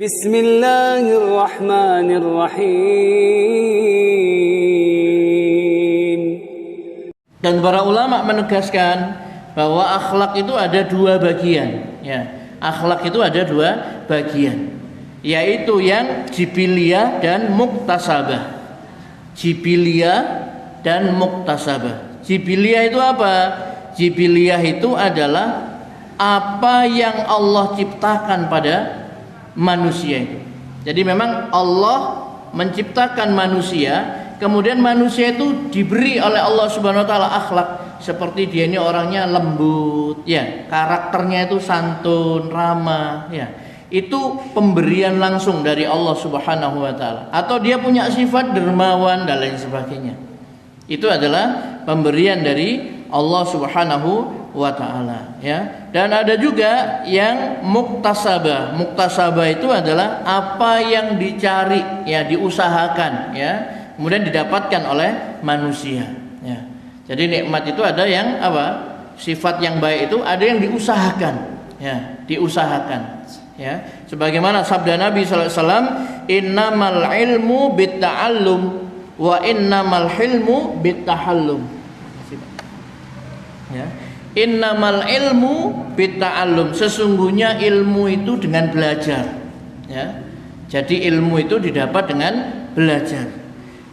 Bismillahirrahmanirrahim. Dan para ulama menegaskan bahwa akhlak itu ada dua bagian, ya. Akhlak itu ada dua bagian, yaitu yang jibiliyah dan muktasabah. Jibiliyah dan muktasabah. Jibiliyah itu apa? Jibiliyah itu adalah apa yang Allah ciptakan pada manusia itu. Jadi memang Allah menciptakan manusia, kemudian manusia itu diberi oleh Allah Subhanahu wa taala akhlak, seperti dia ini orangnya lembut, ya, karakternya itu santun, ramah, ya. Itu pemberian langsung dari Allah Subhanahu wa taala. Atau dia punya sifat dermawan dan lain sebagainya. Itu adalah pemberian dari Allah Subhanahu wa taala, ya. Dan ada juga yang muktasabah. Muktasabah itu adalah apa yang dicari, ya, diusahakan, ya, kemudian didapatkan oleh manusia, ya. Jadi nikmat itu ada yang apa? Sifat yang baik itu ada yang diusahakan, ya, diusahakan. Ya, sebagaimana sabda Nabi sallallahu alaihi wasallam, "Innamal ilmu bitta'allum wa innamal hilmu bittahallum." Ya. Innamal ilmu bitta'allum, sesungguhnya ilmu itu dengan belajar, ya. Jadi ilmu itu didapat dengan belajar.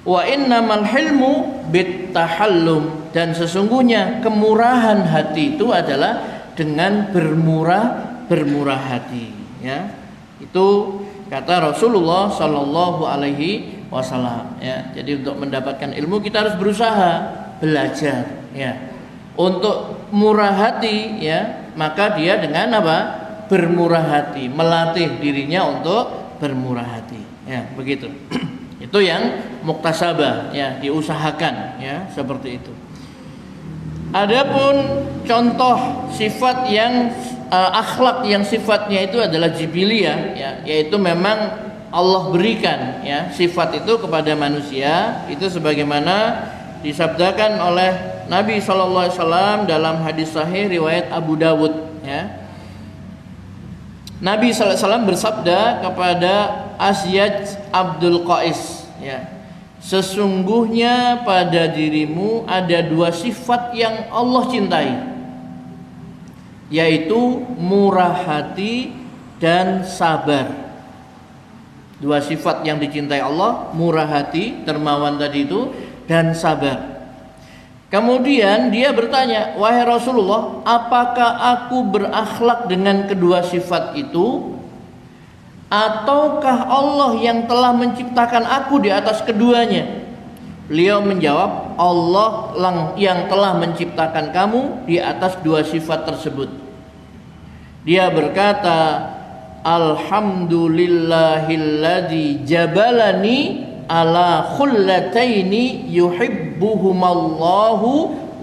Wa innamal hilmu bittahallum, dan sesungguhnya kemurahan hati itu adalah dengan bermurah hati. Ya, itu kata Rasulullah Shallallahu Alaihi Wasallam. Ya, jadi untuk mendapatkan ilmu kita harus berusaha belajar. Ya, untuk murah hati, ya, maka dia dengan apa? Bermurah hati, melatih dirinya untuk bermurah hati. Ya, begitu. Itu yang muktasabah, ya, diusahakan, ya, seperti itu. Adapun contoh sifat yang akhlak yang sifatnya itu adalah jibiliyah, ya, yaitu memang Allah berikan, ya, sifat itu kepada manusia, itu sebagaimana disabdakan oleh Nabi SAW dalam hadis sahih riwayat Abu Dawud, ya. Nabi SAW bersabda kepada Asyaj Abdul Qais, ya, sesungguhnya pada dirimu ada dua sifat yang Allah cintai, yaitu murah hati dan sabar. Dua sifat yang dicintai Allah, murah hati, dermawan tadi itu, dan sabar. Kemudian dia bertanya, wahai Rasulullah, apakah aku berakhlak dengan kedua sifat itu, ataukah Allah yang telah menciptakan aku di atas keduanya? Beliau menjawab, Allah yang telah menciptakan kamu di atas dua sifat tersebut. Dia berkata, alhamdulillahilladzi jabalani ala khullataini yuhibbuhumallahu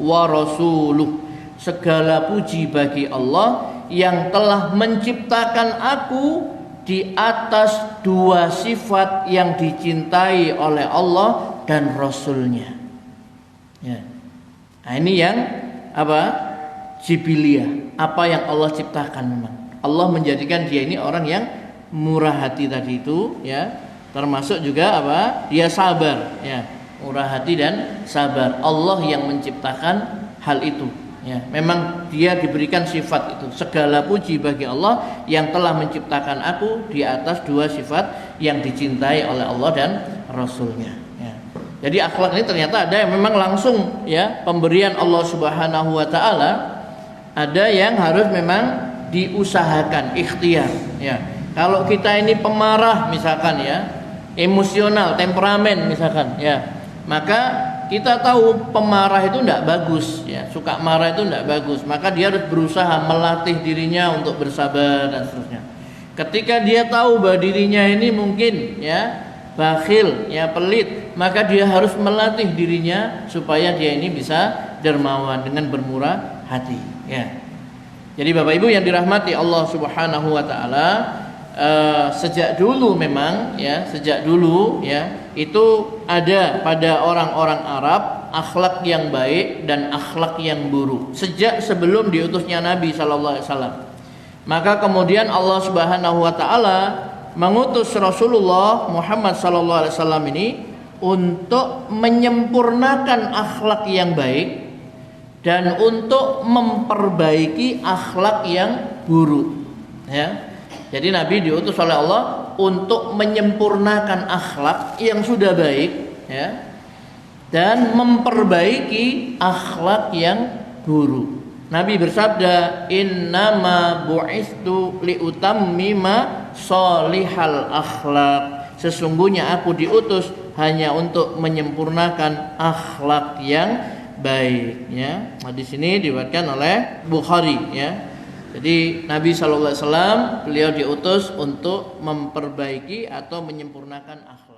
wa rasuluh. Segala puji bagi Allah yang telah menciptakan aku di atas dua sifat yang dicintai oleh Allah dan Rasulnya. Ya. Nah, ini yang apa? Jibiliyah, apa yang Allah ciptakan memang. Allah menjadikan dia ini orang yang murah hati tadi itu, ya. Termasuk juga apa? Dia sabar, ya. Murah hati dan sabar. Allah yang menciptakan hal itu. Ya, memang dia diberikan sifat itu. Segala puji bagi Allah yang telah menciptakan aku di atas dua sifat yang dicintai oleh Allah dan Rasulnya. Ya. Jadi akhlak ini ternyata ada yang memang langsung, ya, pemberian Allah Subhanahu Wa Taala. Ada yang harus memang diusahakan, ikhtiar. Ya. Kalau kita ini pemarah misalkan, ya, emosional, temperamen misalkan, ya, maka kita tahu pemarah itu tidak bagus, ya, suka marah itu tidak bagus, maka dia harus berusaha melatih dirinya untuk bersabar dan seterusnya. Ketika dia tahu bahwa dirinya ini mungkin, ya, bakhil, ya, pelit, maka dia harus melatih dirinya supaya dia ini bisa dermawan dengan bermurah hati, ya. Jadi Bapak Ibu yang dirahmati Allah Subhanahu Wa Taala, sejak dulu memang, ya, sejak dulu, ya, itu ada pada orang-orang Arab akhlak yang baik dan akhlak yang buruk sejak sebelum diutusnya Nabi sallallahu alaihi wasallam. Maka kemudian Allah Subhanahu wa taala mengutus Rasulullah Muhammad sallallahu alaihi wasallam ini untuk menyempurnakan akhlak yang baik dan untuk memperbaiki akhlak yang buruk. Ya. Jadi Nabi diutus oleh Allah untuk menyempurnakan akhlak yang sudah baik, ya, dan memperbaiki akhlak yang buruk. Nabi bersabda, "Innama bu'istu liutammima sholihal akhlak." Sesungguhnya aku diutus hanya untuk menyempurnakan akhlak yang baik, ya. Nah, di sini diriwayatkan oleh Bukhari, ya. Jadi Nabi sallallahu alaihi wasallam beliau diutus untuk memperbaiki atau menyempurnakan akhlak.